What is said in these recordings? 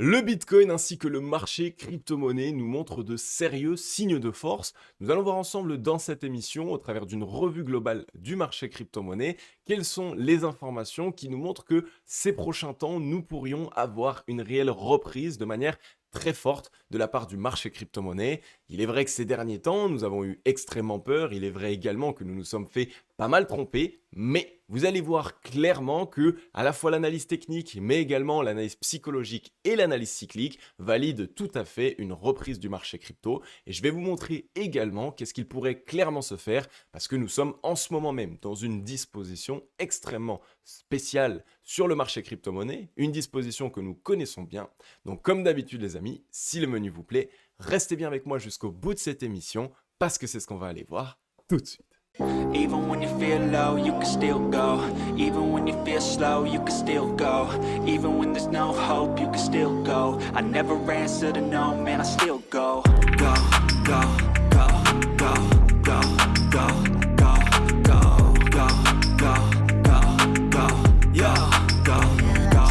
Le Bitcoin ainsi que le marché crypto-monnaie nous montrent de sérieux signes de force. Nous allons voir ensemble dans cette émission, au travers d'une revue globale du marché crypto-monnaie, quelles sont les informations qui nous montrent que ces prochains temps, nous pourrions avoir une réelle reprise de manière très forte de la part du marché crypto-monnaie. Il est vrai que ces derniers temps, nous avons eu extrêmement peur. Il est vrai également que nous nous sommes fait pas mal tromper, mais vous allez voir clairement que à la fois l'analyse technique, mais également l'analyse psychologique et l'analyse cyclique valident tout à fait une reprise du marché crypto. Et je vais vous montrer également qu'est-ce qu'il pourrait clairement se faire, parce que nous sommes en ce moment même dans une disposition extrêmement spéciale sur le marché crypto-monnaie, une disposition que nous connaissons bien. Donc comme d'habitude les amis, si le menu vous plaît, restez bien avec moi jusqu'au bout de cette émission, parce que c'est ce qu'on va aller voir tout de suite. Even when you feel low, you can still go. Even when you feel slow, you can still go. Even when there's no hope, you can still go. I never answer to no, man, I still go. Go, go, go, go, go, go, go, go, go, go, go, go, yo, go, go,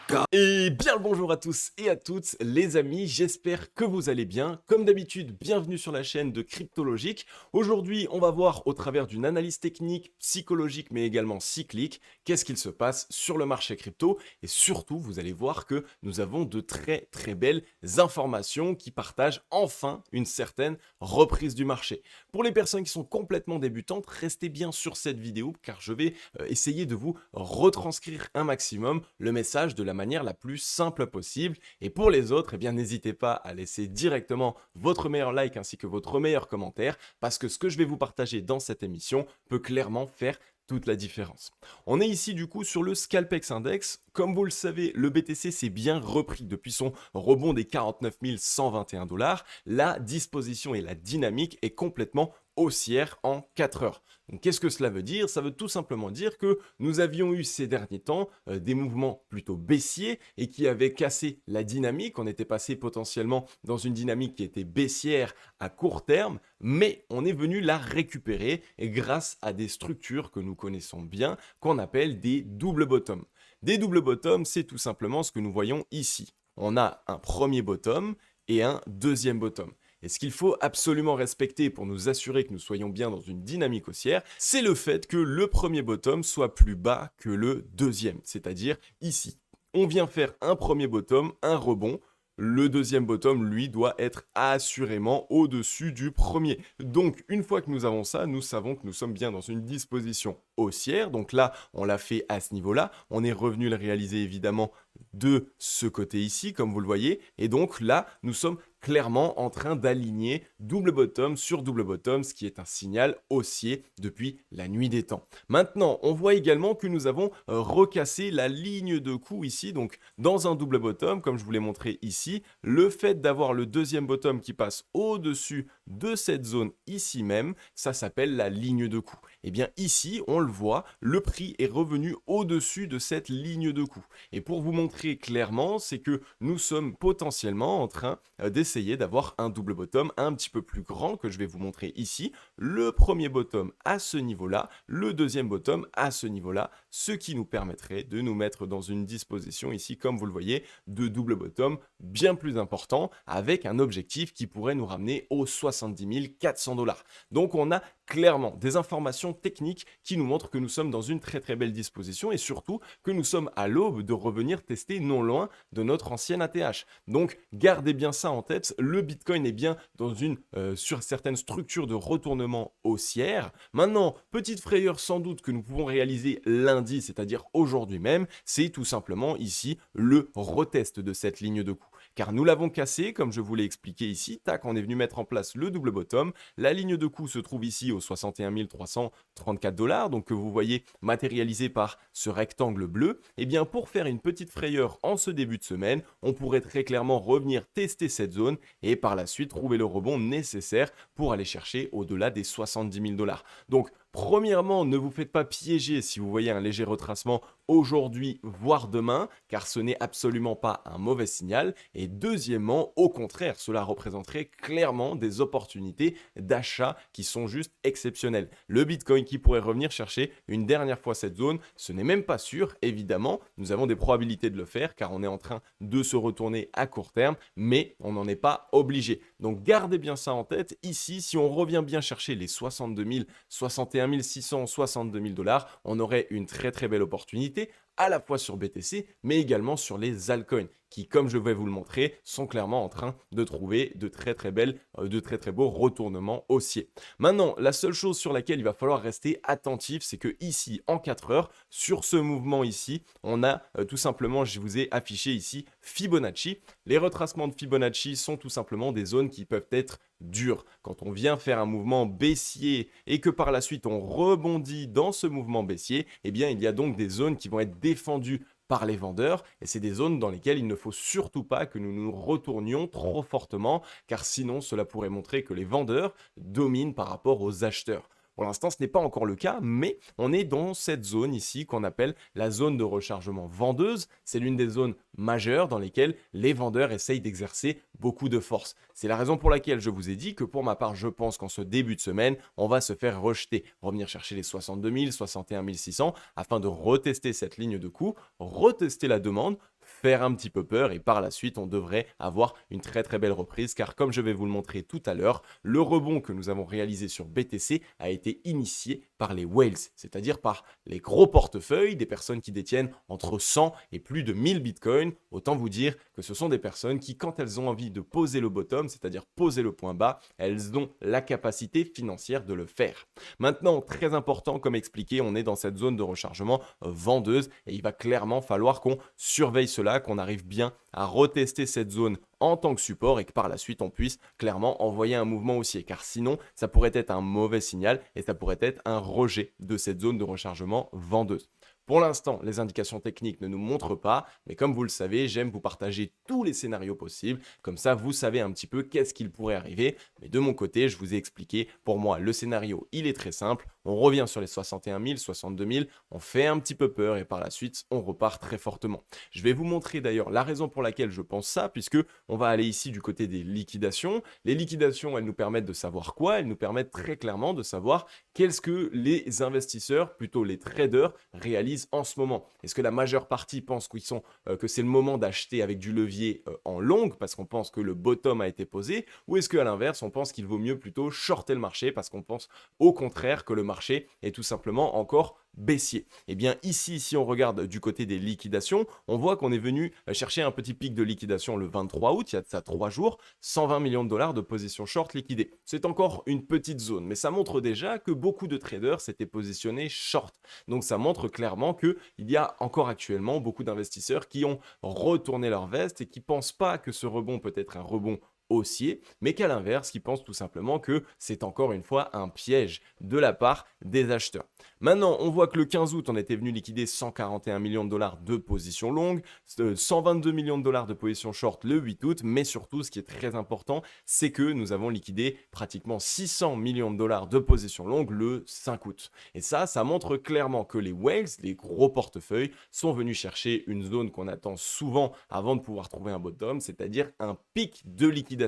go. Et bien le bonjour à tous et à toutes les amis, j'espère que vous allez bien. Comme d'habitude, bienvenue sur la chaîne de Cryptologique. Aujourd'hui, on va voir au travers d'une analyse technique, psychologique mais également cyclique, qu'est-ce qu'il se passe sur le marché crypto. Et surtout, vous allez voir que nous avons de très belles informations qui partagent enfin une certaine reprise du marché. Pour les personnes qui sont complètement débutantes, restez bien sur cette vidéo car je vais essayer de vous retranscrire un maximum le message de la manière la plus simple possible. Et pour les autres, eh bien n'hésitez pas à laisser directement votre meilleur like ainsi que votre meilleur commentaire, parce que ce que je vais vous partager dans cette émission peut clairement faire toute la différence. On est ici du coup sur le Scalpex Index. Comme vous le savez, le BTC s'est bien repris depuis son rebond des 49 121 $. La disposition et la dynamique est complètement haussière en 4 heures. Donc qu'est-ce que cela veut dire? Ça veut tout simplement dire que nous avions eu ces derniers temps des mouvements plutôt baissiers et qui avaient cassé la dynamique. On était passé potentiellement dans une dynamique qui était baissière à court terme, mais on est venu la récupérer et grâce à des structures que nous connaissons bien, qu'on appelle des double bottom. Des double bottom, c'est tout simplement ce que nous voyons ici. On a un premier bottom et un deuxième bottom. Et ce qu'il faut absolument respecter pour nous assurer que nous soyons bien dans une dynamique haussière, c'est le fait que le premier bottom soit plus bas que le deuxième, c'est-à-dire ici. On vient faire un premier bottom, un rebond. Le deuxième bottom, lui, doit être assurément au-dessus du premier. Donc, une fois que nous avons ça, nous savons que nous sommes bien dans une disposition haussière. Donc là, on l'a fait à ce niveau-là. On est revenu le réaliser évidemment de ce côté ici, comme vous le voyez. Et donc là, nous sommes clairement en train d'aligner double bottom sur double bottom, ce qui est un signal haussier depuis la nuit des temps. Maintenant, on voit également que nous avons recassé la ligne de coup ici, donc dans un double bottom, comme je vous l'ai montré ici, le fait d'avoir le deuxième bottom qui passe au-dessus de cette zone ici même, ça s'appelle la ligne de coup. Et bien ici, on le voit, le prix est revenu au-dessus de cette ligne de coup. Et pour vous montrer clairement, c'est que nous sommes potentiellement en train d'essayer d'avoir un double bottom un petit peu plus grand que je vais vous montrer ici. Le premier bottom à ce niveau-là, le deuxième bottom à ce niveau-là, ce qui nous permettrait de nous mettre dans une disposition ici, comme vous le voyez, de double bottom bien plus important avec un objectif qui pourrait nous ramener aux 70 400 $. Donc on a clairement des informations techniques qui nous montrent que nous sommes dans une très belle disposition et surtout que nous sommes à l'aube de revenir tester non loin de notre ancienne ATH. Donc gardez bien ça en tête, le Bitcoin est bien dans une sur certaines structures de retournement haussière. Maintenant, petite frayeur sans doute que nous pouvons réaliser lundi, c'est-à-dire aujourd'hui même, c'est tout simplement ici le retest de cette ligne de coup. Car nous l'avons cassé, comme je vous l'ai expliqué ici, tac, on est venu mettre en place le double bottom. La ligne de coup se trouve ici aux 61 334 $, donc que vous voyez matérialisé par ce rectangle bleu. Et bien pour faire une petite frayeur en ce début de semaine, on pourrait très clairement revenir tester cette zone et par la suite trouver le rebond nécessaire pour aller chercher au-delà des 70 000 $. Donc Premièrement, ne vous faites pas piéger si vous voyez un léger retracement aujourd'hui, voire demain, car ce n'est absolument pas un mauvais signal. Et deuxièmement, au contraire, cela représenterait clairement des opportunités d'achat qui sont juste exceptionnelles. Le Bitcoin qui pourrait revenir chercher une dernière fois cette zone, ce n'est même pas sûr, évidemment. Nous avons des probabilités de le faire car on est en train de se retourner à court terme, mais on n'en est pas obligé. Donc gardez bien ça en tête. Ici, si on revient bien chercher les 62 000, 61 600, 62 000 dollars, on aurait une très très belle opportunité à la fois sur BTC, mais également sur les altcoins, qui, comme je vais vous le montrer, sont clairement en train de trouver de très très beaux retournements haussiers. Maintenant, la seule chose sur laquelle il va falloir rester attentif, c'est que ici, en 4 heures, sur ce mouvement ici, on a tout simplement, je vous ai affiché ici, Fibonacci. Les retracements de Fibonacci sont tout simplement des zones qui peuvent être dures. Quand on vient faire un mouvement baissier et que par la suite on rebondit dans ce mouvement baissier, eh bien il y a donc des zones qui vont être défendues par les vendeurs et c'est des zones dans lesquelles il ne faut surtout pas que nous nous retournions trop fortement car sinon cela pourrait montrer que les vendeurs dominent par rapport aux acheteurs. Pour l'instant, ce n'est pas encore le cas, mais on est dans cette zone ici qu'on appelle la zone de rechargement vendeuse. C'est l'une des zones majeures dans lesquelles les vendeurs essayent d'exercer beaucoup de force. C'est la raison pour laquelle je vous ai dit que pour ma part, je pense qu'en ce début de semaine, on va se faire rejeter, revenir chercher les 62 000, 61 600 afin de retester cette ligne de coût, retester la demande, faire un petit peu peur et par la suite on devrait avoir une très très belle reprise car comme je vais vous le montrer tout à l'heure, le rebond que nous avons réalisé sur BTC a été initié par les whales, c'est-à-dire par les gros portefeuilles, des personnes qui détiennent entre 100 et plus de 1000 bitcoins. Autant vous dire que ce sont des personnes qui, quand elles ont envie de poser le bottom, c'est-à-dire poser le point bas, elles ont la capacité financière de le faire. Maintenant, très important, comme expliqué, on est dans cette zone de rechargement vendeuse et il va clairement falloir qu'on surveille cela, qu'on arrive bien à retester cette zone en tant que support et que par la suite on puisse clairement envoyer un mouvement haussier car sinon ça pourrait être un mauvais signal et ça pourrait être un rejet de cette zone de rechargement vendeuse. Pour l'instant, les indications techniques ne nous montrent pas, mais comme vous le savez, j'aime vous partager tous les scénarios possibles. Comme ça, vous savez un petit peu qu'est-ce qu'il pourrait arriver. Mais de mon côté, je vous ai expliqué, pour moi, le scénario, il est très simple. On revient sur les 61 000, 62 000, on fait un petit peu peur et par la suite, on repart très fortement. Je vais vous montrer d'ailleurs la raison pour laquelle je pense ça, puisque on va aller ici du côté des liquidations. Les liquidations, elles nous permettent de savoir quoi? Elles nous permettent très clairement de savoir qu'est-ce que les investisseurs, plutôt les traders, réalisent en ce moment. Est-ce que la majeure partie pense que c'est le moment d'acheter avec du levier en longue parce qu'on pense que le bottom a été posé ou est-ce qu'à l'inverse, on pense qu'il vaut mieux plutôt shorter le marché parce qu'on pense au contraire que le marché est tout simplement encore baissier. Et bien ici, si on regarde du côté des liquidations, on voit qu'on est venu chercher un petit pic de liquidation le 23 août, il y a de ça 3 jours, 120 millions de dollars de position short liquidée. C'est encore une petite zone, mais ça montre déjà que beaucoup de traders s'étaient positionnés short. Donc ça montre clairement qu'il y a encore actuellement beaucoup d'investisseurs qui ont retourné leur veste et qui ne pensent pas que ce rebond peut être un rebond haussier, mais qu'à l'inverse, qui pensent tout simplement que c'est encore une fois un piège de la part des acheteurs. Maintenant, on voit que le 15 août, on était venu liquider 141 millions de dollars de position longue, 122 millions de dollars de position short le 8 août, mais surtout, ce qui est très important, c'est que nous avons liquidé pratiquement 600 millions de dollars de position longue le 5 août. Et ça montre clairement que les whales, les gros portefeuilles, sont venus chercher une zone qu'on attend souvent avant de pouvoir trouver un bottom, c'est-à-dire un pic de liquidation.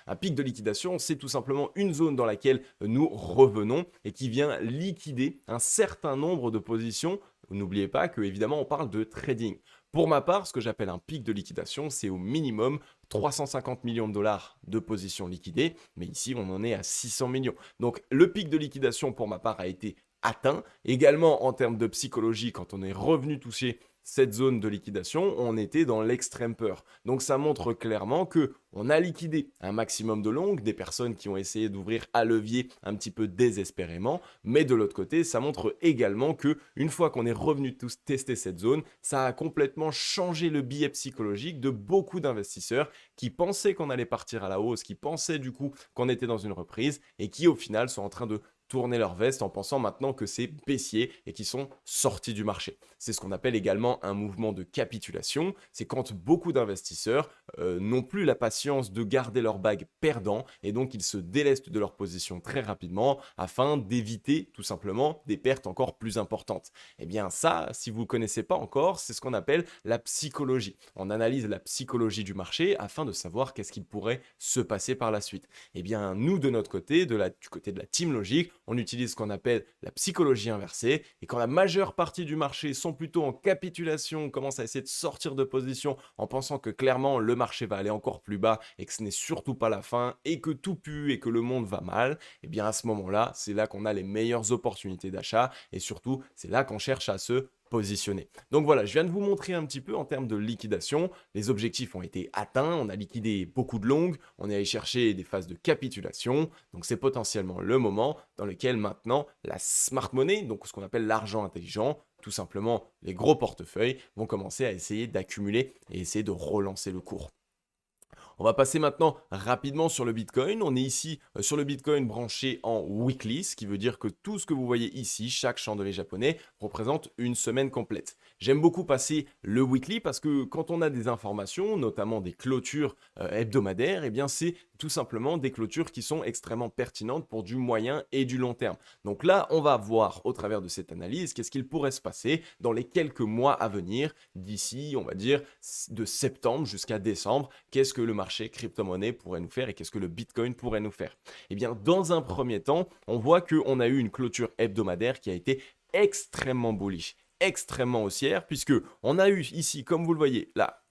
Un pic de liquidation, c'est tout simplement une zone dans laquelle nous revenons et qui vient liquider un certain nombre de positions. N'oubliez pas que évidemment on parle de trading. Pour ma part, ce que j'appelle un pic de liquidation, c'est au minimum 350 millions de dollars de positions liquidées, mais ici on en est à 600 millions. Donc le pic de liquidation pour ma part a été atteint. Également en termes de psychologie, quand on est revenu toucher cette zone de liquidation, on était dans l'extrême peur. Donc ça montre clairement que on a liquidé un maximum de longues, des personnes qui ont essayé d'ouvrir à levier un petit peu désespérément, mais de l'autre côté, ça montre également que une fois qu'on est revenu tous tester cette zone, ça a complètement changé le biais psychologique de beaucoup d'investisseurs qui pensaient qu'on allait partir à la hausse, qui pensaient du coup qu'on était dans une reprise et qui au final sont en train de tourner leur veste en pensant maintenant que c'est baissier et qu'ils sont sortis du marché. C'est ce qu'on appelle également un mouvement de capitulation. C'est quand beaucoup d'investisseurs n'ont plus la patience de garder leur bague perdant et donc ils se délestent de leur position très rapidement afin d'éviter tout simplement des pertes encore plus importantes. Eh bien ça, si vous ne connaissez pas encore, c'est ce qu'on appelle la psychologie. On analyse la psychologie du marché afin de savoir qu'est-ce qu'il pourrait se passer par la suite. Eh bien nous de notre côté, du côté de la team logique, on utilise ce qu'on appelle la psychologie inversée et quand la majeure partie du marché sont plutôt en capitulation, commencent à essayer de sortir de position en pensant que clairement le marché va aller encore plus bas et que ce n'est surtout pas la fin et que tout pue et que le monde va mal, eh bien à ce moment-là, c'est là qu'on a les meilleures opportunités d'achat et surtout, c'est là qu'on cherche à se positionner. Donc voilà, je viens de vous montrer un petit peu en termes de liquidation. Les objectifs ont été atteints, on a liquidé beaucoup de longues, on est allé chercher des phases de capitulation. Donc c'est potentiellement le moment dans lequel maintenant la smart money, donc ce qu'on appelle l'argent intelligent, tout simplement les gros portefeuilles, vont commencer à essayer d'accumuler et essayer de relancer le cours. On va passer maintenant rapidement sur le Bitcoin. On est ici sur le Bitcoin branché en weekly, ce qui veut dire que tout ce que vous voyez ici, chaque chandelier japonais, représente une semaine complète. J'aime beaucoup passer le weekly parce que quand on a des informations, notamment des clôtures hebdomadaires, eh bien c'est tout simplement des clôtures qui sont extrêmement pertinentes pour du moyen et du long terme. Donc là, on va voir au travers de cette analyse qu'est-ce qu'il pourrait se passer dans les quelques mois à venir, d'ici, on va dire, de septembre jusqu'à décembre. Qu'est-ce que le marché crypto-monnaie pourrait nous faire et qu'est-ce que le Bitcoin pourrait nous faire? Eh bien, dans un premier temps, on voit qu'on a eu une clôture hebdomadaire qui a été extrêmement bullish, extrêmement haussière, puisque on a eu ici, comme vous le voyez, là,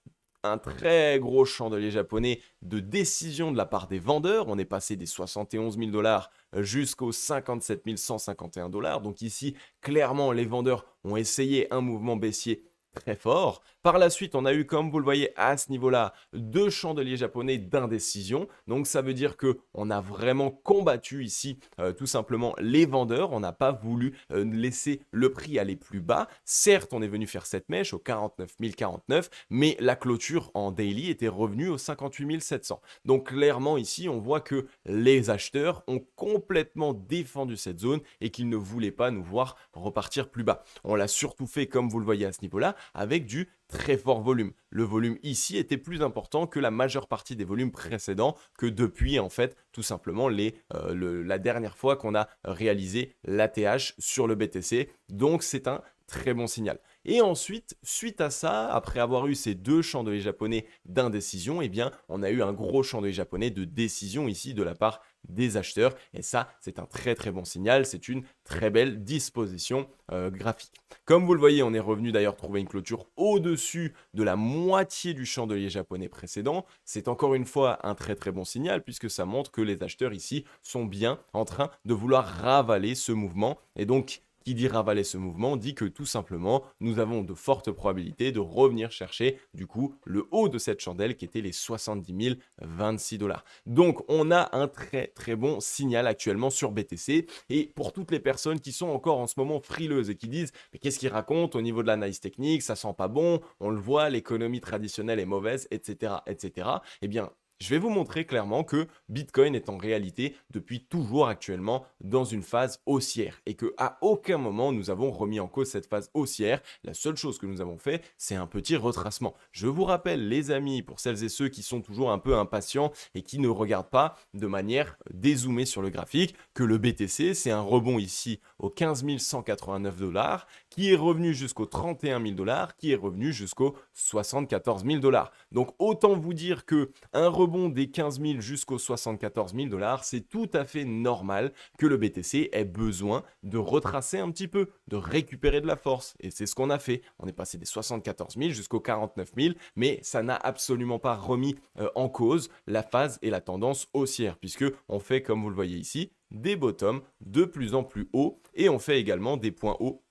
un très gros chandelier japonais de décision de la part des vendeurs. On est passé des 71 000 $ jusqu'aux 57 151 $. Donc ici, clairement, les vendeurs ont essayé un mouvement baissier très fort. Par la suite, on a eu, comme vous le voyez à ce niveau-là, deux chandeliers japonais d'indécision. Donc ça veut dire qu'on a vraiment combattu ici tout simplement les vendeurs. On n'a pas voulu laisser le prix aller plus bas. Certes, on est venu faire cette mèche au 49 049, mais la clôture en daily était revenue au 58 700. Donc clairement ici, on voit que les acheteurs ont complètement défendu cette zone et qu'ils ne voulaient pas nous voir repartir plus bas. On l'a surtout fait, comme vous le voyez à ce niveau-là, avec du très fort volume. Le volume ici était plus important que la majeure partie des volumes précédents, que depuis en fait tout simplement la dernière fois qu'on a réalisé l'ATH sur le BTC. Donc c'est un très bon signal. Et ensuite, suite à ça, après avoir eu ces deux chandeliers japonais d'indécision, eh bien, on a eu un gros chandelier japonais de décision ici de la part des acheteurs. Et ça, c'est un très très bon signal. C'est une très belle disposition graphique. Comme vous le voyez, on est revenu d'ailleurs trouver une clôture au-dessus de la moitié du chandelier japonais précédent. C'est encore une fois un très très bon signal puisque ça montre que les acheteurs ici sont bien en train de vouloir ravaler ce mouvement. Et donc, qui dit ravaler ce mouvement dit que tout simplement, nous avons de fortes probabilités de revenir chercher du coup le haut de cette chandelle qui était les 70 026 $. Donc, on a un très très bon signal actuellement sur BTC. Et pour toutes les personnes qui sont encore en ce moment frileuses et qui disent « mais qu'est-ce qu'ils racontent au niveau de l'analyse technique, ça sent pas bon, on le voit, l'économie traditionnelle est mauvaise, etc. etc. » Eh bien, je vais vous montrer clairement que Bitcoin est en réalité depuis toujours actuellement dans une phase haussière et qu'à aucun moment nous avons remis en cause cette phase haussière. La seule chose que nous avons fait, c'est un petit retracement. Je vous rappelle les amis, pour celles et ceux qui sont toujours un peu impatients et qui ne regardent pas de manière dézoomée sur le graphique, que le BTC, c'est un rebond ici aux 15 189 $, qui est revenu jusqu'aux 31 000 $, qui est revenu jusqu'aux 74 000 $. Donc autant vous dire que un rebond des 15 000 jusqu'aux 74 000 $, c'est tout à fait normal que le BTC ait besoin de retracer un petit peu, de récupérer de la force. Et c'est ce qu'on a fait. On est passé des 74 000 jusqu'aux 49 000, mais ça n'a absolument pas remis en cause la phase et la tendance haussière, puisque on fait, comme vous le voyez ici, des bottoms de plus en plus hauts et on fait également des points hauts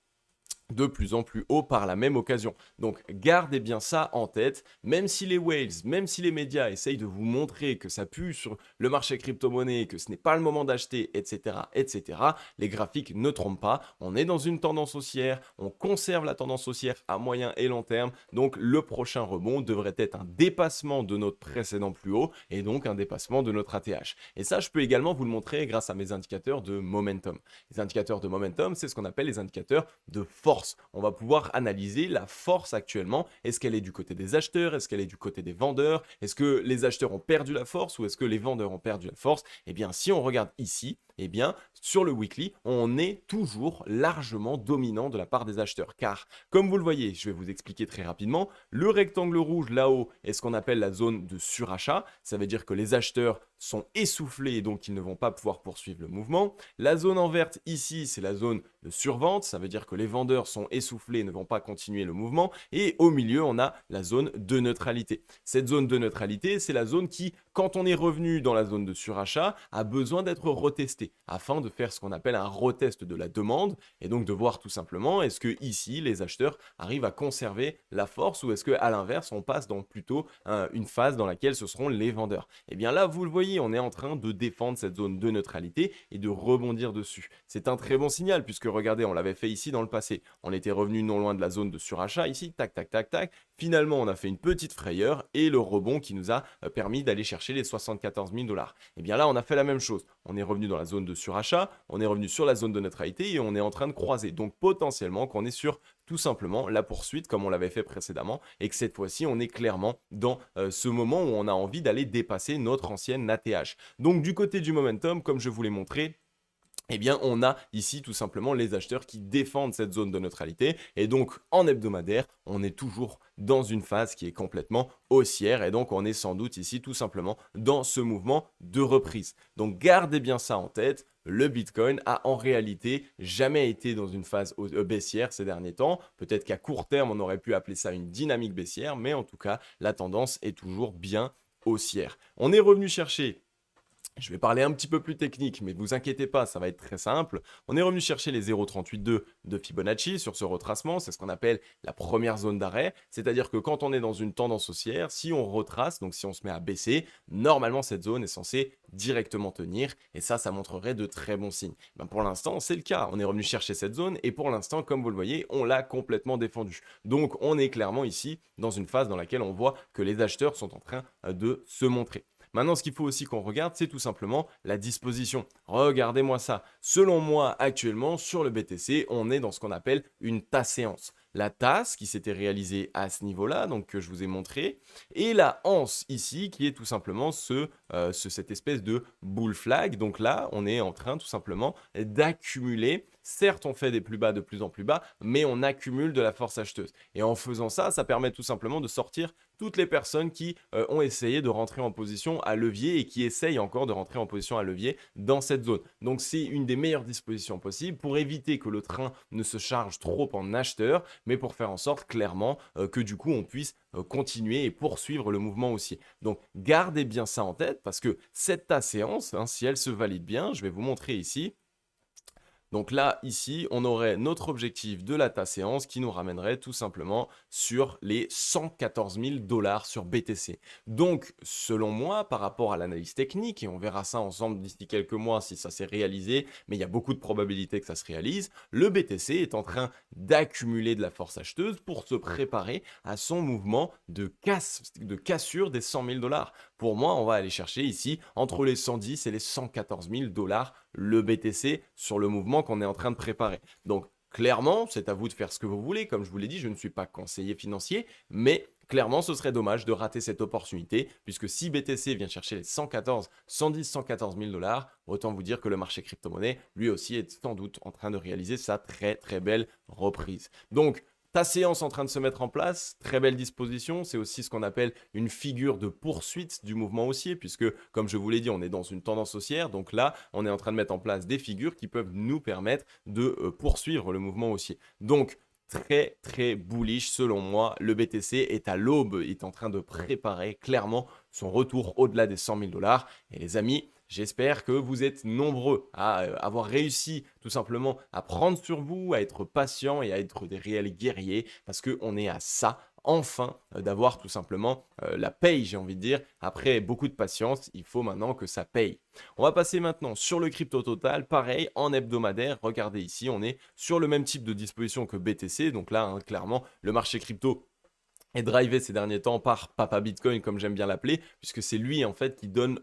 de plus en plus haut par la même occasion. Donc gardez bien ça en tête, même si les whales, même si les médias essayent de vous montrer que ça pue sur le marché crypto-monnaie, que ce n'est pas le moment d'acheter, etc., etc., les graphiques ne trompent pas, on est dans une tendance haussière, on conserve la tendance haussière à moyen et long terme, donc le prochain rebond devrait être un dépassement de notre précédent plus haut, et donc un dépassement de notre ATH. Et ça, je peux également vous le montrer grâce à mes indicateurs de momentum. Les indicateurs de momentum, c'est ce qu'on appelle les indicateurs de force. On va pouvoir analyser la force actuellement. Est-ce qu'elle est du côté des acheteurs? Est-ce qu'elle est du côté des vendeurs? Est-ce que les acheteurs ont perdu la force ou est-ce que les vendeurs ont perdu la force? Eh bien, si on regarde ici, eh bien, sur le weekly, on est toujours largement dominant de la part des acheteurs. Car, comme vous le voyez, je vais vous expliquer très rapidement, le rectangle rouge là-haut est ce qu'on appelle la zone de surachat. Ça veut dire que les acheteurs sont essoufflés et donc ils ne vont pas pouvoir poursuivre le mouvement. La zone en verte ici, c'est la zone de survente. Ça veut dire que les vendeurs sont essoufflés et ne vont pas continuer le mouvement. Et au milieu, on a la zone de neutralité. Cette zone de neutralité, c'est la zone qui, quand on est revenu dans la zone de surachat, a besoin d'être retestée afin de faire ce qu'on appelle un retest de la demande et donc de voir tout simplement est-ce que ici les acheteurs arrivent à conserver la force ou est-ce que à l'inverse on passe dans plutôt une phase dans laquelle ce seront les vendeurs. Et bien là vous le voyez, on est en train de défendre cette zone de neutralité et de rebondir dessus. C'est un très bon signal puisque regardez, on l'avait fait ici dans le passé. On était revenu non loin de la zone de surachat ici, tac tac tac tac. Finalement on a fait une petite frayeur et le rebond qui nous a permis d'aller chercher les 74 000 $. Et bien là on a fait la même chose. On est revenu dans la zone de surachat, on est revenu sur la zone de neutralité et on est en train de croiser. Donc potentiellement qu'on est sur tout simplement la poursuite comme on l'avait fait précédemment et que cette fois-ci on est clairement dans ce moment où on a envie d'aller dépasser notre ancienne ATH. Donc du côté du momentum, comme je vous l'ai montré, eh bien, on a ici tout simplement les acheteurs qui défendent cette zone de neutralité. Et donc, en hebdomadaire, on est toujours dans une phase qui est complètement haussière. Et donc, on est sans doute ici tout simplement dans ce mouvement de reprise. Donc, gardez bien ça en tête. Le Bitcoin a en réalité jamais été dans une phase baissière ces derniers temps. Peut-être qu'à court terme, on aurait pu appeler ça une dynamique baissière. Mais en tout cas, la tendance est toujours bien haussière. On est revenu chercher. Je vais parler un petit peu plus technique, mais ne vous inquiétez pas, ça va être très simple. On est revenu chercher les 0,382 de Fibonacci sur ce retracement, c'est ce qu'on appelle la première zone d'arrêt, c'est-à-dire que quand on est dans une tendance haussière, si on retrace, donc si on se met à baisser, normalement cette zone est censée directement tenir, et ça montrerait de très bons signes. Ben pour l'instant, c'est le cas, on est revenu chercher cette zone, et pour l'instant, comme vous le voyez, on l'a complètement défendue. Donc on est clairement ici dans une phase dans laquelle on voit que les acheteurs sont en train de se montrer. Maintenant, ce qu'il faut aussi qu'on regarde, c'est tout simplement la disposition. Regardez-moi ça. Selon moi, actuellement, sur le BTC, on est dans ce qu'on appelle une tasse-séance. La tasse qui s'était réalisée à ce niveau-là, donc que je vous ai montré, et la anse ici, qui est tout simplement cette espèce de bull flag. Donc là, on est en train tout simplement d'accumuler. Certes, on fait des plus bas de plus en plus bas, mais on accumule de la force acheteuse. Et en faisant ça, ça permet tout simplement de sortir toutes les personnes qui ont essayé de rentrer en position à levier et qui essayent encore de rentrer en position à levier dans cette zone. Donc c'est une des meilleures dispositions possibles pour éviter que le train ne se charge trop en acheteur, mais pour faire en sorte clairement que du coup on puisse continuer et poursuivre le mouvement haussier. Donc gardez bien ça en tête parce que cette séance, hein, si elle se valide bien, je vais vous montrer ici. Donc là, ici, on aurait notre objectif de la séance qui nous ramènerait tout simplement sur les 114 000 $ sur BTC. Donc, selon moi, par rapport à l'analyse technique, et on verra ça ensemble d'ici quelques mois si ça s'est réalisé, mais il y a beaucoup de probabilités que ça se réalise, le BTC est en train d'accumuler de la force acheteuse pour se préparer à son mouvement de cassure des 100 000 $. Pour moi, on va aller chercher ici entre les 110 et les 114 000 $ le BTC sur le mouvement qu'on est en train de préparer. Donc clairement, c'est à vous de faire ce que vous voulez. Comme je vous l'ai dit, je ne suis pas conseiller financier, mais clairement, ce serait dommage de rater cette opportunité, puisque si BTC vient chercher les 114, 110, 114 000 $, autant vous dire que le marché crypto-monnaie, lui aussi, est sans doute en train de réaliser sa très très belle reprise. Donc, ta séance en train de se mettre en place, très belle disposition, c'est aussi ce qu'on appelle une figure de poursuite du mouvement haussier, puisque comme je vous l'ai dit, on est dans une tendance haussière, donc là, on est en train de mettre en place des figures qui peuvent nous permettre de poursuivre le mouvement haussier. Donc, très très bullish selon moi, le BTC est à l'aube, est en train de préparer clairement son retour au-delà des 100 000 $. Et les amis, J'espère que vous êtes nombreux à avoir réussi tout simplement à prendre sur vous, à être patient et à être des réels guerriers parce qu'on est à ça enfin d'avoir tout simplement la paye, j'ai envie de dire. Après beaucoup de patience, il faut maintenant que ça paye. On va passer maintenant sur le crypto total, pareil en hebdomadaire. Regardez ici, on est sur le même type de disposition que BTC. Donc là, hein, clairement, le marché crypto est drivé ces derniers temps par Papa Bitcoin, comme j'aime bien l'appeler, puisque c'est lui en fait qui donne,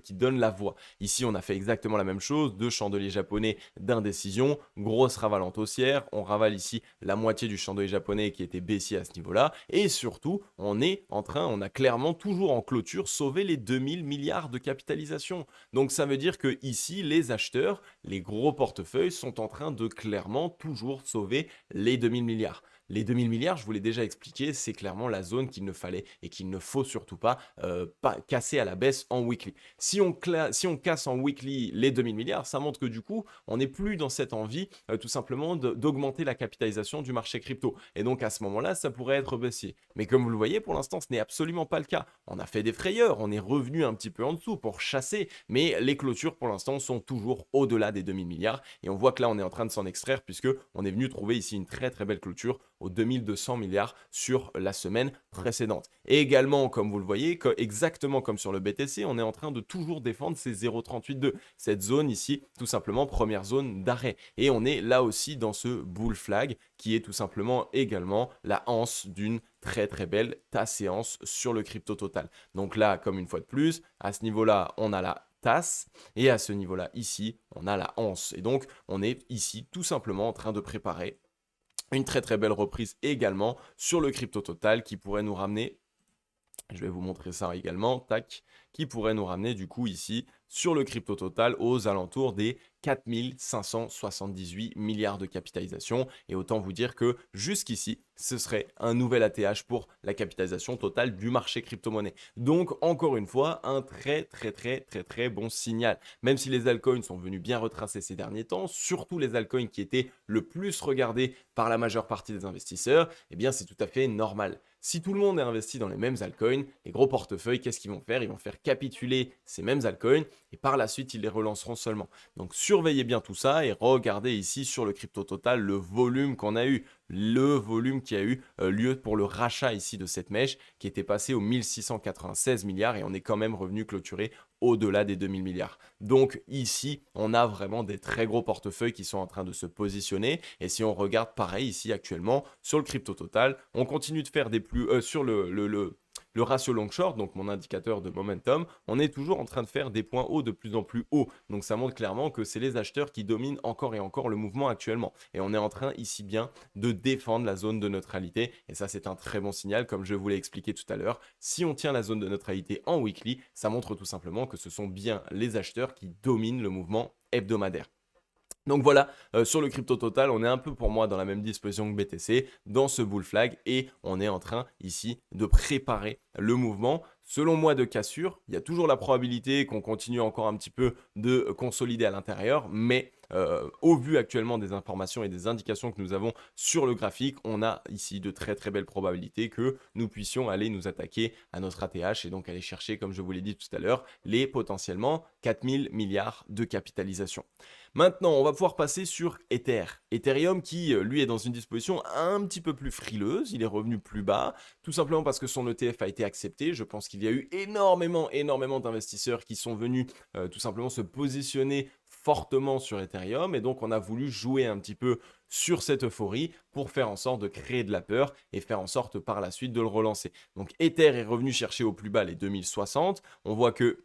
qui donne la voix. Ici, on a fait exactement la même chose, deux chandeliers japonais d'indécision, grosse ravalante haussière, on ravale ici la moitié du chandelier japonais qui était baissier à ce niveau-là, et surtout, on a clairement toujours en clôture sauvé les 2000 milliards de capitalisation. Donc ça veut dire que ici, les acheteurs, les gros portefeuilles sont en train de clairement toujours sauver les 2000 milliards. Les 2000 milliards, je vous l'ai déjà expliqué, c'est clairement la zone qu'il ne fallait et qu'il ne faut surtout pas casser à la baisse en weekly. Si on casse en weekly les 2000 milliards, ça montre que du coup, on n'est plus dans cette envie tout simplement d'augmenter la capitalisation du marché crypto. Et donc à ce moment-là, ça pourrait être baissier. Mais comme vous le voyez, pour l'instant, ce n'est absolument pas le cas. On a fait des frayeurs, on est revenu un petit peu en dessous pour chasser, mais les clôtures pour l'instant sont toujours au-delà des 2000 milliards. Et on voit que là, on est en train de s'en extraire puisque on est venu trouver ici une très très belle clôture aux 2200 milliards sur la semaine précédente. Et également, comme vous le voyez, exactement comme sur le BTC, on est en train de toujours défendre ces 0,382. Cette zone ici, tout simplement, première zone d'arrêt. Et on est là aussi dans ce bull flag qui est tout simplement également la anse d'une très très belle séance sur le crypto total. Donc là, comme une fois de plus, à ce niveau-là, on a la tasse et à ce niveau-là, ici, on a la anse. Et donc, on est ici tout simplement en train de préparer une très très belle reprise également sur le crypto total qui pourrait nous ramener, je vais vous montrer ça également, tac, qui pourrait nous ramener du coup ici sur le crypto total aux alentours des 4578 milliards de capitalisation. Et autant vous dire que jusqu'ici, ce serait un nouvel ATH pour la capitalisation totale du marché crypto-monnaie. Donc, encore une fois, un très, très, très, très, très bon signal. Même si les altcoins sont venus bien retracer ces derniers temps, surtout les altcoins qui étaient le plus regardés par la majeure partie des investisseurs, eh bien, c'est tout à fait normal. Si tout le monde est investi dans les mêmes altcoins, les gros portefeuilles, qu'est-ce qu'ils vont faire? Ils vont faire capituler ces mêmes altcoins et par la suite, ils les relanceront seulement. Donc, surveillez bien tout ça et regardez ici sur le crypto total le volume qu'on a eu. Le volume qui a eu lieu pour le rachat ici de cette mèche qui était passé aux 1696 milliards et on est quand même revenu clôturer au-delà des 2000 milliards. Donc ici, on a vraiment des très gros portefeuilles qui sont en train de se positionner. Et si on regarde pareil ici actuellement sur le crypto total, on continue de faire des plus sur le ratio long short, donc mon indicateur de momentum, on est toujours en train de faire des points hauts de plus en plus hauts. Donc ça montre clairement que c'est les acheteurs qui dominent encore et encore le mouvement actuellement. Et on est en train ici bien de défendre la zone de neutralité. Et ça, c'est un très bon signal, comme je vous l'ai expliqué tout à l'heure. Si on tient la zone de neutralité en weekly, ça montre tout simplement que ce sont bien les acheteurs qui dominent le mouvement hebdomadaire. Donc voilà, sur le crypto total, on est un peu pour moi dans la même disposition que BTC, dans ce bull flag, et on est en train ici de préparer le mouvement. Selon moi, de cassure, il y a toujours la probabilité qu'on continue encore un petit peu de consolider à l'intérieur, mais au vu actuellement des informations et des indications que nous avons sur le graphique, on a ici de très très belles probabilités que nous puissions aller nous attaquer à notre ATH et donc aller chercher, comme je vous l'ai dit tout à l'heure, les potentiellement 4000 milliards de capitalisation. Maintenant, on va pouvoir passer sur Ether. Ethereum qui, lui, est dans une disposition un petit peu plus frileuse, il est revenu plus bas, tout simplement parce que son ETF a été accepté. Je pense qu'il y a eu énormément d'investisseurs qui sont venus tout simplement se positionner fortement sur Ethereum et donc on a voulu jouer un petit peu sur cette euphorie pour faire en sorte de créer de la peur et faire en sorte par la suite de le relancer. Donc Ether est revenu chercher au plus bas les 2060. On voit que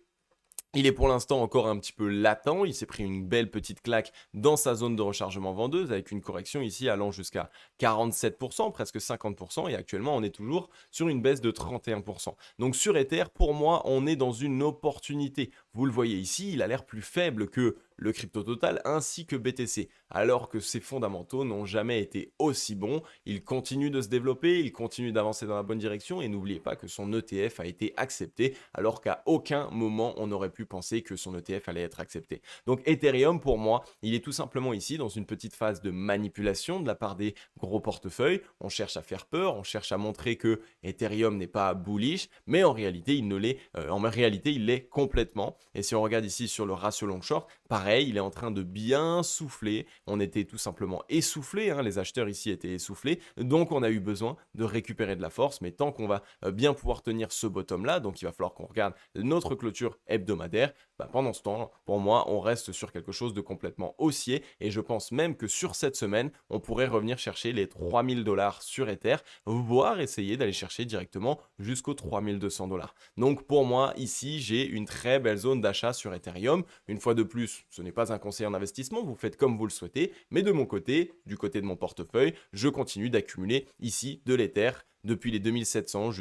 il est pour l'instant encore un petit peu latent, il s'est pris une belle petite claque dans sa zone de rechargement vendeuse avec une correction ici allant jusqu'à 47%, presque 50% et actuellement on est toujours sur une baisse de 31%. Donc sur Ether, pour moi, on est dans une opportunité. Vous le voyez ici, il a l'air plus faible que le crypto total ainsi que BTC, alors que ces fondamentaux n'ont jamais été aussi bons. Ils continuent de se développer, ils continuent d'avancer dans la bonne direction et n'oubliez pas que son ETF a été accepté alors qu'à aucun moment on aurait pu penser que son ETF allait être accepté. Donc Ethereum pour moi, il est tout simplement ici dans une petite phase de manipulation de la part des gros portefeuilles. On cherche à faire peur, on cherche à montrer que Ethereum n'est pas bullish, mais en réalité il ne l'est, en réalité il l'est complètement. Et si on regarde ici sur le ratio long short, pareil, il est en train de bien souffler. On était tout simplement essoufflé, hein, les acheteurs ici étaient essoufflés, donc on a eu besoin de récupérer de la force. Mais tant qu'on va bien pouvoir tenir ce bottom là, donc il va falloir qu'on regarde notre clôture hebdomadaire, pendant ce temps, pour moi, on reste sur quelque chose de complètement haussier et je pense même que sur cette semaine, on pourrait revenir chercher les 3000 $ sur Ether, voire essayer d'aller chercher directement jusqu'aux 3200 $. Donc pour moi, ici, j'ai une très belle zone d'achat sur Ethereum. Une fois de plus, ce n'est pas un conseil en investissement, vous faites comme vous le souhaitez, mais de mon côté, du côté de mon portefeuille, je continue d'accumuler ici de l'Ether. Depuis les 2700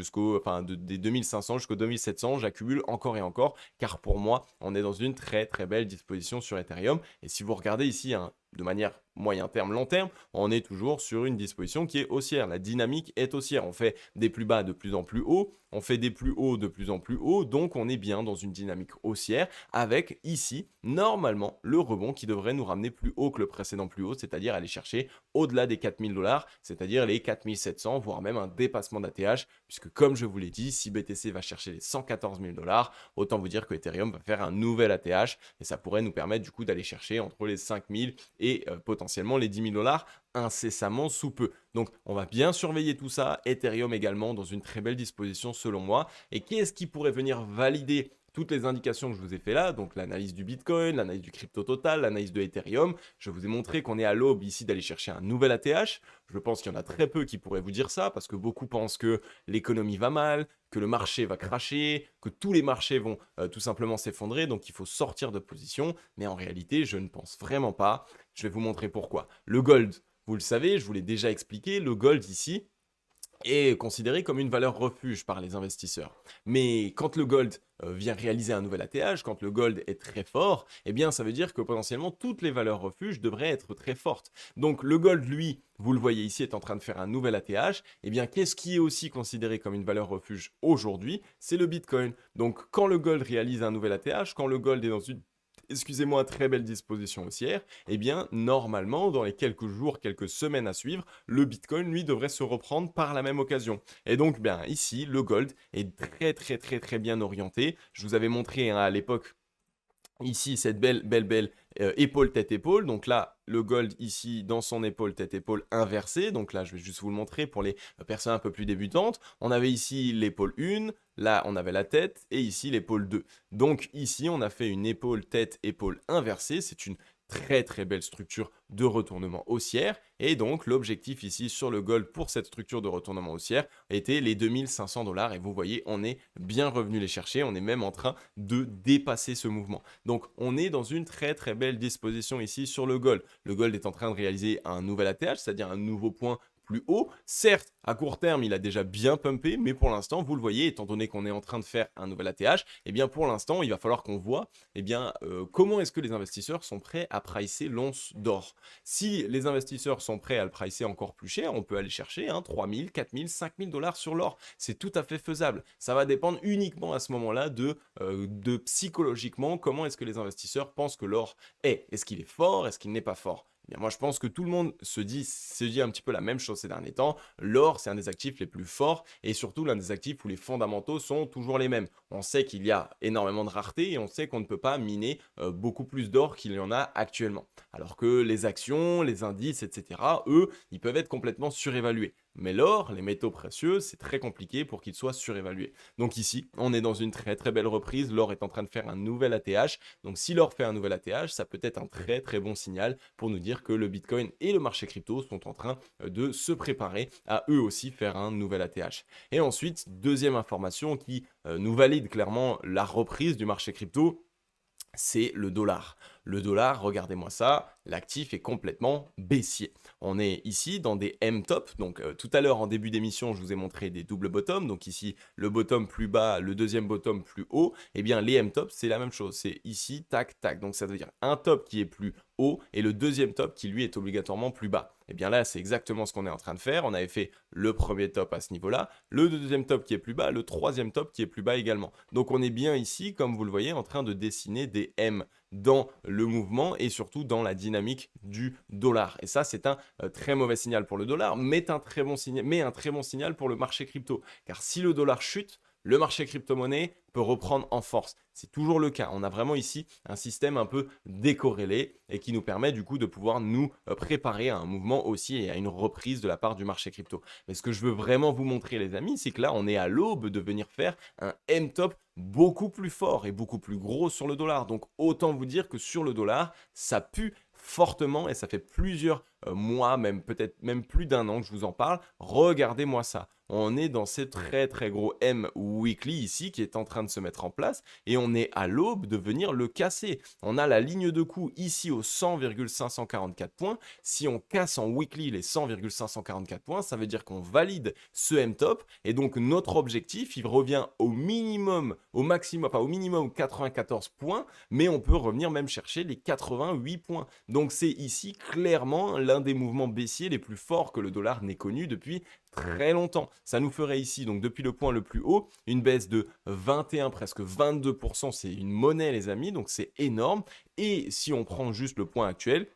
des 2500 jusqu'aux 2700, j'accumule encore et encore, car pour moi, on est dans une très très belle disposition sur Ethereum. Et si vous regardez ici, hein, de manière moyen terme, long terme, on est toujours sur une disposition qui est haussière. La dynamique est haussière. On fait des plus bas de plus en plus haut, on fait des plus hauts de plus en plus haut, donc on est bien dans une dynamique haussière avec ici, normalement, le rebond qui devrait nous ramener plus haut que le précédent plus haut, c'est-à-dire aller chercher au-delà des 4000 $, c'est-à-dire les 4700, voire même un dépassement d'ATH, puisque comme je vous l'ai dit, si BTC va chercher les 114 000 $, autant vous dire que Ethereum va faire un nouvel ATH et ça pourrait nous permettre du coup d'aller chercher entre les 5000 et potentiellement les 10 000 $ incessamment sous peu. Donc on va bien surveiller tout ça, Ethereum également dans une très belle disposition selon moi. Et qu'est-ce qui pourrait venir valider toutes les indications que je vous ai fait là, donc l'analyse du Bitcoin, l'analyse du crypto total, l'analyse de Ethereum? Je vous ai montré qu'on est à l'aube ici d'aller chercher un nouvel ATH. Je pense qu'il y en a très peu qui pourraient vous dire ça, parce que beaucoup pensent que l'économie va mal, que le marché va cracher, que tous les marchés vont tout simplement s'effondrer, donc il faut sortir de position. Mais en réalité, je ne pense vraiment pas. Je vais vous montrer pourquoi. Le gold, vous le savez, je vous l'ai déjà expliqué, le gold ici est considéré comme une valeur refuge par les investisseurs. Mais quand le gold vient réaliser un nouvel ATH, quand le gold est très fort, eh bien ça veut dire que potentiellement toutes les valeurs refuges devraient être très fortes. Donc le gold, lui, vous le voyez ici, est en train de faire un nouvel ATH. Eh bien qu'est-ce qui est aussi considéré comme une valeur refuge aujourd'hui? C'est le Bitcoin. Donc quand le gold réalise un nouvel ATH, quand le gold est dans une très belle disposition haussière, eh bien, normalement, dans les quelques jours, quelques semaines à suivre, le Bitcoin, lui, devrait se reprendre par la même occasion. Et donc, bien, ici, le gold est très, très, très, très bien orienté. Je vous avais montré hein, à l'époque ici cette belle épaule tête épaule. Donc là le gold ici dans son épaule tête épaule inversée. Donc là je vais juste vous le montrer pour les personnes un peu plus débutantes. On avait ici l'épaule 1, là on avait la tête et ici l'épaule 2. Donc ici on a fait une épaule tête épaule inversée. C'est une très très belle structure de retournement haussière et donc l'objectif ici sur le gold pour cette structure de retournement haussière était les 2500 $ et vous voyez on est bien revenu les chercher, on est même en train de dépasser ce mouvement. Donc on est dans une très très belle disposition ici sur le gold. Le gold est en train de réaliser un nouvel ATH, c'est-à-dire un nouveau point plus haut. Certes, à court terme, il a déjà bien pumpé, mais pour l'instant, vous le voyez, étant donné qu'on est en train de faire un nouvel ATH, eh bien pour l'instant, il va falloir qu'on voit comment est-ce que les investisseurs sont prêts à pricer l'once d'or. Si les investisseurs sont prêts à le pricer encore plus cher, on peut aller chercher 3 000, 4 000, 5 000 $ sur l'or. C'est tout à fait faisable. Ça va dépendre uniquement à ce moment-là de psychologiquement comment est-ce que les investisseurs pensent que l'or est. Est-ce qu'il est fort? Est-ce qu'il n'est pas fort? Eh bien, moi, je pense que tout le monde se dit un petit peu la même chose ces derniers temps. L'or, c'est un des actifs les plus forts et surtout l'un des actifs où les fondamentaux sont toujours les mêmes. On sait qu'il y a énormément de rareté et on sait qu'on ne peut pas miner beaucoup plus d'or qu'il y en a actuellement. Alors que les actions, les indices, etc., eux, ils peuvent être complètement surévalués. Mais l'or, les métaux précieux, c'est très compliqué pour qu'ils soient surévalués. Donc ici, on est dans une très très belle reprise. L'or est en train de faire un nouvel ATH. Donc si l'or fait un nouvel ATH, ça peut être un très très bon signal pour nous dire que le Bitcoin et le marché crypto sont en train de se préparer à eux aussi faire un nouvel ATH. Et ensuite, deuxième information qui nous valide clairement la reprise du marché crypto, c'est le dollar. le dollar, regardez-moi ça, l'actif est complètement baissier. On est ici dans des M-top, donc tout à l'heure en début d'émission, je vous ai montré des doubles bottoms, donc ici le bottom plus bas, le deuxième bottom plus haut, et bien les M-top c'est la même chose, c'est ici, tac, tac, donc ça veut dire un top qui est plus haut et le deuxième top qui lui est obligatoirement plus bas. Et bien là, c'est exactement ce qu'on est en train de faire. On avait fait le premier top à ce niveau-là, le deuxième top qui est plus bas, le troisième top qui est plus bas également. Donc on est bien ici, comme vous le voyez, en train de dessiner des M dans le mouvement et surtout dans la dynamique du dollar. Et ça, c'est un très mauvais signal pour le dollar, mais un très bon signal pour le marché crypto. Car si le dollar chute, le marché crypto-monnaie peut reprendre en force. C'est toujours le cas. On a vraiment ici un système un peu décorrélé et qui nous permet du coup de pouvoir nous préparer à un mouvement haussier et à une reprise de la part du marché crypto. Mais ce que je veux vraiment vous montrer les amis, c'est que là on est à l'aube de venir faire un M-top beaucoup plus fort et beaucoup plus gros sur le dollar. Donc autant vous dire que sur le dollar, ça pue fortement et ça fait plusieurs mois, même peut-être même plus d'un an que je vous en parle. Regardez-moi ça. On est dans ce très très gros M weekly ici qui est en train de se mettre en place et on est à l'aube de venir le casser. On a la ligne de coup ici au 100,544 points. Si on casse en weekly les 100,544 points, ça veut dire qu'on valide ce M-top et donc notre objectif, il revient au minimum, au maximum, enfin au minimum 94 points, mais on peut revenir même chercher les 88 points. Donc c'est ici clairement l'un des mouvements baissiers les plus forts que le dollar n'ait connu depuis très longtemps. Ça nous ferait ici, donc depuis le point le plus haut, une baisse de 21, presque 22%. C'est une monnaie les amis, donc c'est énorme. Et si on prend juste le point actuel,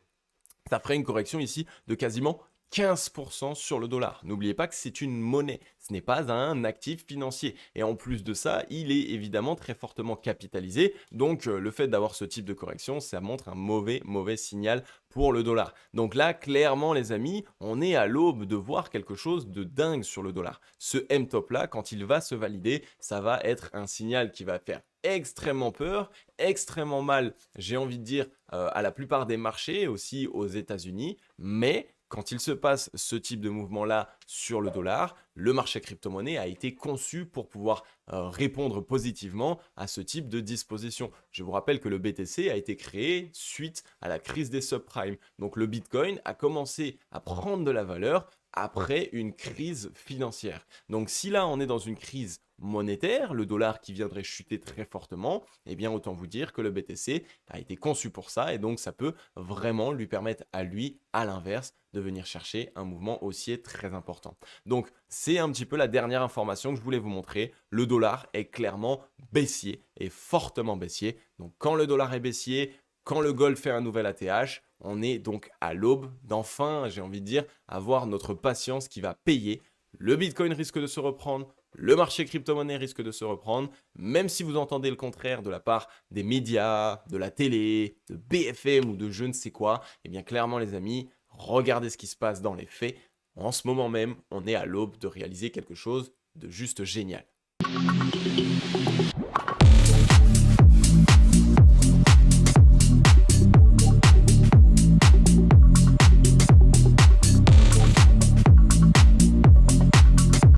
ça ferait une correction ici de quasiment 15% sur le dollar. N'oubliez pas que c'est une monnaie, ce n'est pas un actif financier. Et en plus de ça, il est évidemment très fortement capitalisé. Donc le fait d'avoir ce type de correction, ça montre un mauvais signal pour le dollar. Donc là, clairement les amis, on est à l'aube de voir quelque chose de dingue sur le dollar. Ce M-top là, quand il va se valider, ça va être un signal qui va faire extrêmement peur, extrêmement mal, j'ai envie de dire, à la plupart des marchés, aussi aux États-Unis, mais quand il se passe ce type de mouvement-là sur le dollar, le marché crypto-monnaie a été conçu pour pouvoir répondre positivement à ce type de disposition. Je vous rappelle que le BTC a été créé suite à la crise des subprimes. Donc le Bitcoin a commencé à prendre de la valeur après une crise financière. Donc si là on est dans une crise monétaire, le dollar qui viendrait chuter très fortement, eh bien autant vous dire que le BTC a été conçu pour ça et donc ça peut vraiment lui permettre à lui, à l'inverse, de venir chercher un mouvement haussier très important. Donc c'est un petit peu la dernière information que je voulais vous montrer. Le dollar est clairement baissier et fortement baissier. Donc quand le dollar est baissier, quand le gold fait un nouvel ATH, on est donc à l'aube d'enfin, j'ai envie de dire, avoir notre patience qui va payer. Le Bitcoin risque de se reprendre, le marché crypto-monnaie risque de se reprendre, même si vous entendez le contraire de la part des médias, de la télé, de BFM ou de je ne sais quoi, eh bien clairement les amis, regardez ce qui se passe dans les faits. En ce moment même, on est à l'aube de réaliser quelque chose de juste génial.